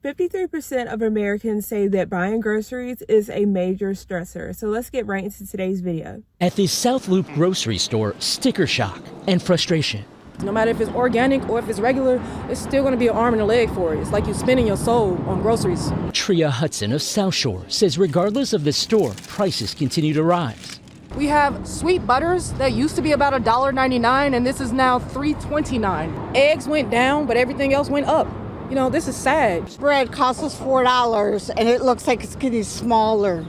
53% of Americans say that buying groceries is a major stressor. So let's get right into today's video. At the South Loop grocery store, sticker shock and frustration. No matter if it's organic or if it's regular, it's still going to be an arm and a leg for it. It's like you're spending your soul on groceries. Tria Hudson of South Shore says regardless of the store, prices continue to rise. We have sweet butters that used to be about $1.99 and this is now $3.29. Eggs went down, but everything else went up. You know, this is sad. Bread costs us $4 and it looks like it's getting smaller.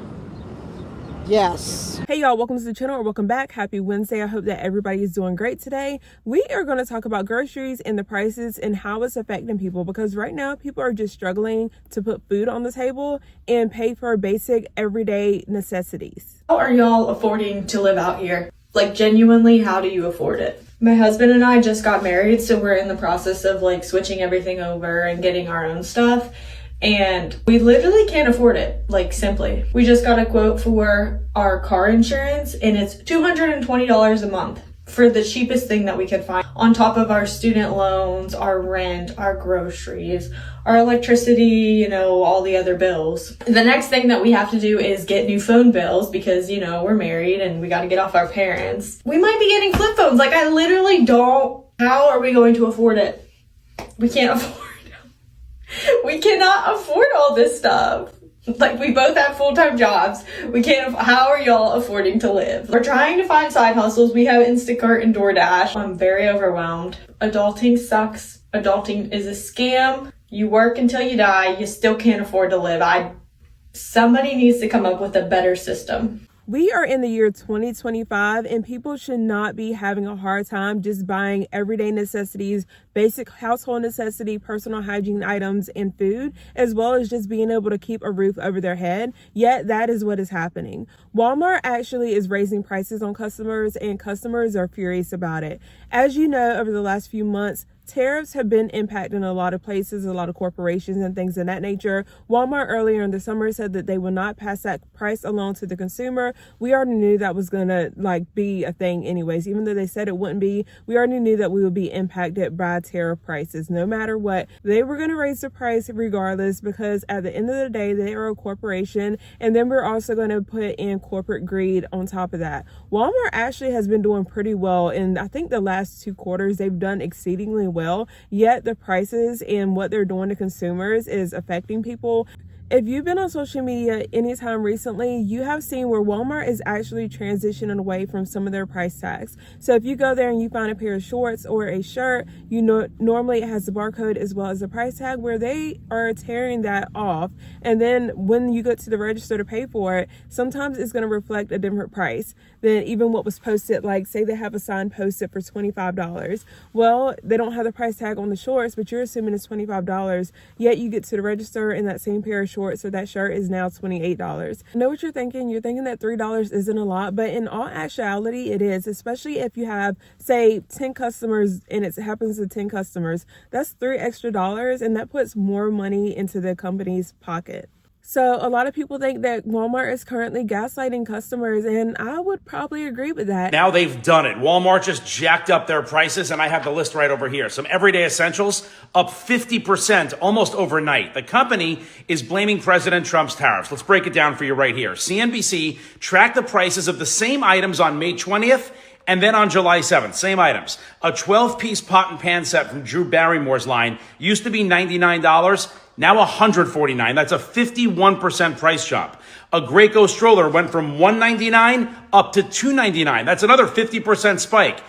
Yes. Hey y'all, welcome to the channel or welcome back. Happy Wednesday. I hope that everybody is doing great today. We are going to talk about groceries and the prices and how it's affecting people, because right now people are just struggling to put food on the table and pay for basic everyday necessities. How are y'all affording to live out here? Like, genuinely, how do you afford it? My husband and I just got married, so we're in the process of like switching everything over and getting our own stuff. And we literally can't afford it, like simply. We just got a quote for our car insurance and it's $220 a month for the cheapest thing that we could find, on top of our student loans, our rent, our groceries, our electricity, you know, all the other bills. The next thing that we have to do is get new phone bills because, you know, we're married and we got to get off our parents. We might be getting flip phones. Like, I literally don't. How are we going to afford it? We can't afford it. We cannot afford all this stuff. Like, we both have full-time jobs. We can't. How are y'all affording to live? We're trying to find side hustles. We have Instacart and DoorDash. I'm very overwhelmed. Adulting sucks. Adulting is a scam. You work until you die. You still can't afford to live. Somebody needs to come up with a better system. We are in the year 2025 and people should not be having a hard time just buying everyday necessities, basic household necessity, personal hygiene items, and food, as well as just being able to keep a roof over their head. Yet that is what is happening. Walmart actually is raising prices on customers and customers are furious about it. As you know, over the last few months, tariffs have been impacting a lot of places, a lot of corporations and things of that nature. Walmart earlier in the summer said that they will not pass that price along to the consumer. We already knew that was going to be a thing anyways. Even though they said it wouldn't be, we already knew that we would be impacted by tariff prices. No matter what, they were going to raise the price regardless, because at the end of the day, they are a corporation. And then we're also going to put in corporate greed on top of that. Walmart actually has been doing pretty well. And I think the last 2 quarters, they've done exceedingly well, yet the prices and what they're doing to consumers is affecting people. If you've been on social media anytime recently, you have seen where Walmart is actually transitioning away from some of their price tags. So if you go there and you find a pair of shorts or a shirt, you know, normally it has the barcode as well as the price tag, where they are tearing that off. And then when you go to the register to pay for it, sometimes it's going to reflect a different price than even what was posted. Like, say they have a sign posted for $25. Well, they don't have the price tag on the shorts, but you're assuming it's $25. Yet you get to the register in that same pair of shorts, so that shirt is now $28. I know what you're thinking. You're thinking that $3 isn't a lot, but in all actuality, it is, especially if you have, say, 10 customers and it happens to 10 customers. That's $3 extra, and that puts more money into the company's pocket. So a lot of people think that Walmart is currently gaslighting customers, and I would probably agree with that. Now they've done it. Walmart just jacked up their prices, and I have the list right over here. Some everyday essentials up 50% almost overnight. The company is blaming President Trump's tariffs. Let's break it down for you right here. CNBC tracked the prices of the same items on May 20th and then on July 7th, same items. A 12-piece pot and pan set from Drew Barrymore's line used to be $99. Now $149. That's a 51% price jump. A Graco stroller went from $199 up to $299. That's another 50% spike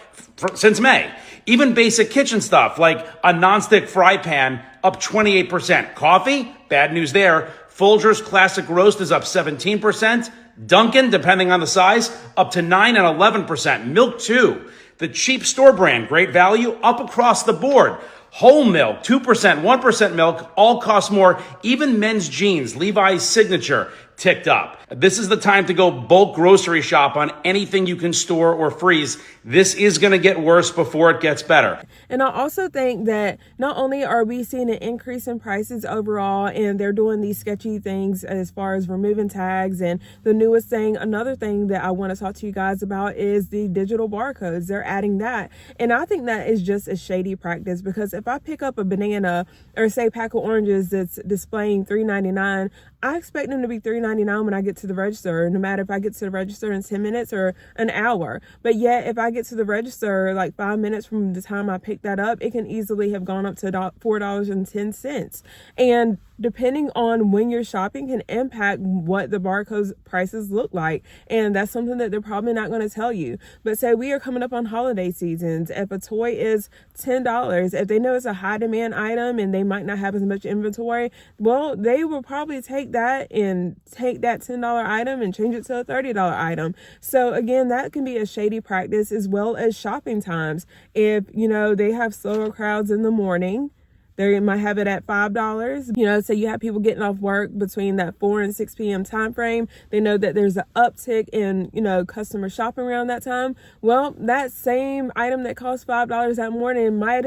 since May. Even basic kitchen stuff like a nonstick fry pan up 28%. Coffee, bad news there. Folgers Classic Roast is up 17%. Dunkin', depending on the size, up to 9 and 11%. Milk too. The cheap store brand, great value, up across the board. Whole milk, 2%, 1% milk, all cost more. Even men's jeans, Levi's Signature, ticked up. This is the time to go bulk grocery shop on anything you can store or freeze. This is going to get worse before it gets better. And I also think that not only are we seeing an increase in prices overall, and they're doing these sketchy things as far as removing tags, and the newest thing, another thing that I want to talk to you guys about is the digital barcodes. They're adding that. And I think that is just a shady practice, because if I pick up a banana or say pack of oranges that's displaying $3.99, I expect them to be $3.99 when I get to the register, no matter if I get to the register in 10 minutes or an hour. But yet, if I get to the register like 5 minutes from the time I pick that up, it can easily have gone up to $4.10. And depending on when you're shopping can impact what the barcode prices look like. And that's something that they're probably not going to tell you. But say we are coming up on holiday seasons. If a toy is $10, if they know it's a high demand item and they might not have as much inventory, well, they will probably take that $10 item and change it to a $30 item. So again, that can be a shady practice, as well as shopping times. If, they have slower crowds in the morning, they might have it at $5. So you have people getting off work between that 4 and 6 p.m. time frame. They know that there's an uptick in, customer shopping around that time. Well, that same item that costs $5 that morning might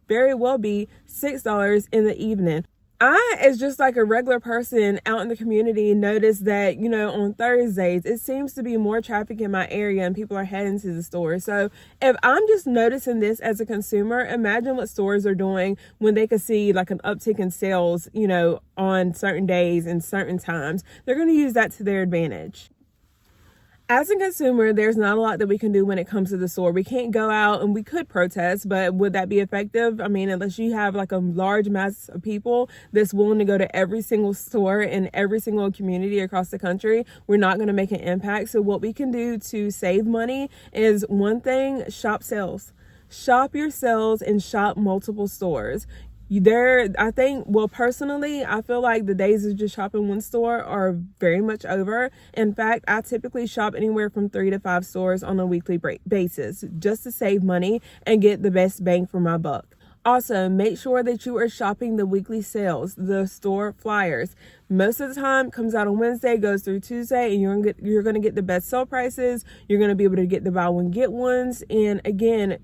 very well be $6 in the evening. I, as just like a regular person out in the community, noticed that, on Thursdays, it seems to be more traffic in my area and people are heading to the store. So if I'm just noticing this as a consumer, imagine what stores are doing when they could see like an uptick in sales, on certain days and certain times. They're going to use that to their advantage. As a consumer, there's not a lot that we can do when it comes to the store. We can't go out, and we could protest, but would that be effective? I mean, unless you have like a large mass of people that's willing to go to every single store in every single community across the country, we're not going to make an impact. So what we can do to save money is, one thing, shop sales. Shop your sales and shop multiple stores. Personally, I feel like the days of just shopping one store are very much over. In fact, I typically shop anywhere from 3 to 5 stores on a weekly basis just to save money and get the best bang for my buck. Also, make sure that you are shopping the weekly sales, the store flyers. Most of the time, comes out on Wednesday, goes through Tuesday, and you're going to get the best sale prices. You're going to be able to get the buy one, get ones. And again,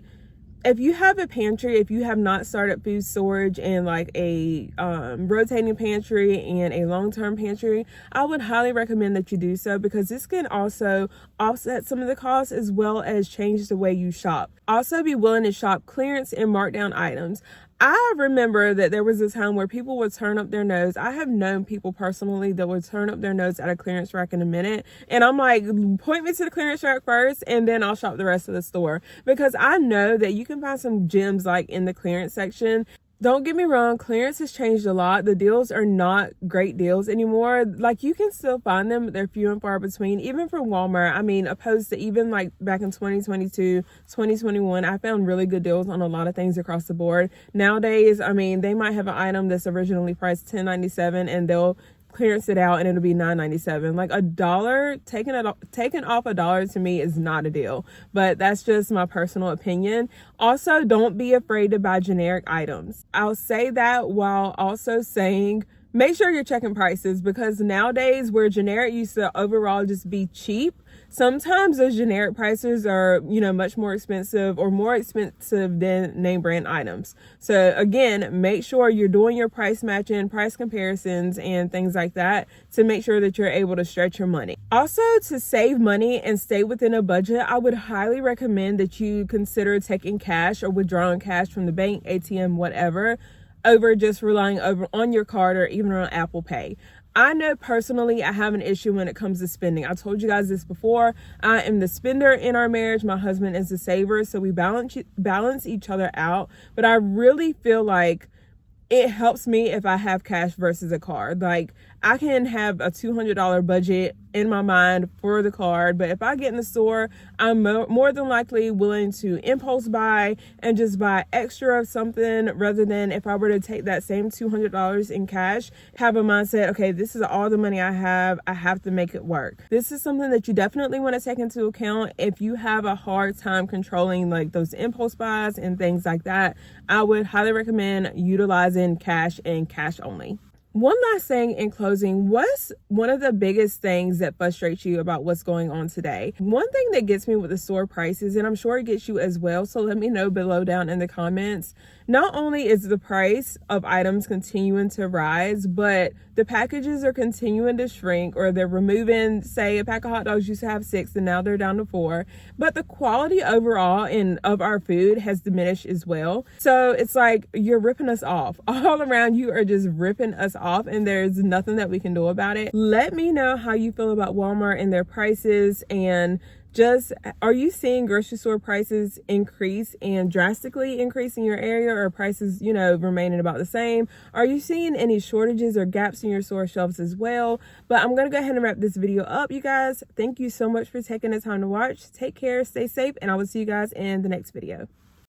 if you have a pantry, if you have not started food storage and like a rotating pantry and a long-term pantry, I would highly recommend that you do so, because this can also offset some of the costs as well as change the way you shop. Also, be willing to shop clearance and markdown items. I remember that there was a time where people would turn up their nose. I have known people personally that would turn up their nose at a clearance rack in a minute. And I'm like, point me to the clearance rack first, and then I'll shop the rest of the store. Because I know that you can find some gems like in the clearance section. Don't get me wrong, clearance has changed a lot. The deals are not great deals anymore. Like, you can still find them, but they're few and far between, even from Walmart. I mean, opposed to even like back in 2022, 2021, I found really good deals on a lot of things across the board. Nowadays, I mean, they might have an item that's originally priced $10.97 and they'll clearance it out and it'll be $9.97. Like $1, taking off $1 to me is not a deal, but that's just my personal opinion. Also, don't be afraid to buy generic items. I'll say that while also saying, make sure you're checking prices, because nowadays where generic used to overall just be cheap, sometimes those generic prices are, much more expensive or more expensive than name brand items. So again, make sure you're doing your price matching, price comparisons, and things like that to make sure that you're able to stretch your money. Also, to save money and stay within a budget, I would highly recommend that you consider taking cash or withdrawing cash from the bank, ATM, whatever, over just relying on your card or even on Apple Pay. I know personally I have an issue when it comes to spending. I told you guys this before. I am the spender in our marriage. My husband is the saver. So we balance each other out. But I really feel like it helps me if I have cash versus a card. Like, I can have a $200 budget in my mind for the card, but if I get in the store, I'm more than likely willing to impulse buy and just buy extra of something, rather than if I were to take that same $200 in cash, have a mindset, okay, this is all the money I have to make it work. This is something that you definitely want to take into account if you have a hard time controlling like those impulse buys and things like that. I would highly recommend utilizing cash and cash only. One last thing in closing, what's one of the biggest things that frustrates you about what's going on today? One thing that gets me with the store prices, and I'm sure it gets you as well, so let me know below down in the comments. Not only is the price of items continuing to rise, but the packages are continuing to shrink, or they're removing, say a pack of hot dogs used to have 6 and now they're down to 4. But the quality overall of our food has diminished as well. So it's like you're ripping us off. All around you are just ripping us off, and there's nothing that we can do about it. Let me know how you feel about Walmart and their prices, and just, are you seeing grocery store prices increase and drastically increase in your area, or prices, remaining about the same? Are you seeing any shortages or gaps in your store shelves as well? But I'm going to go ahead and wrap this video up, you guys. Thank you so much for taking the time to watch. Take care, stay safe, and I will see you guys in the next video.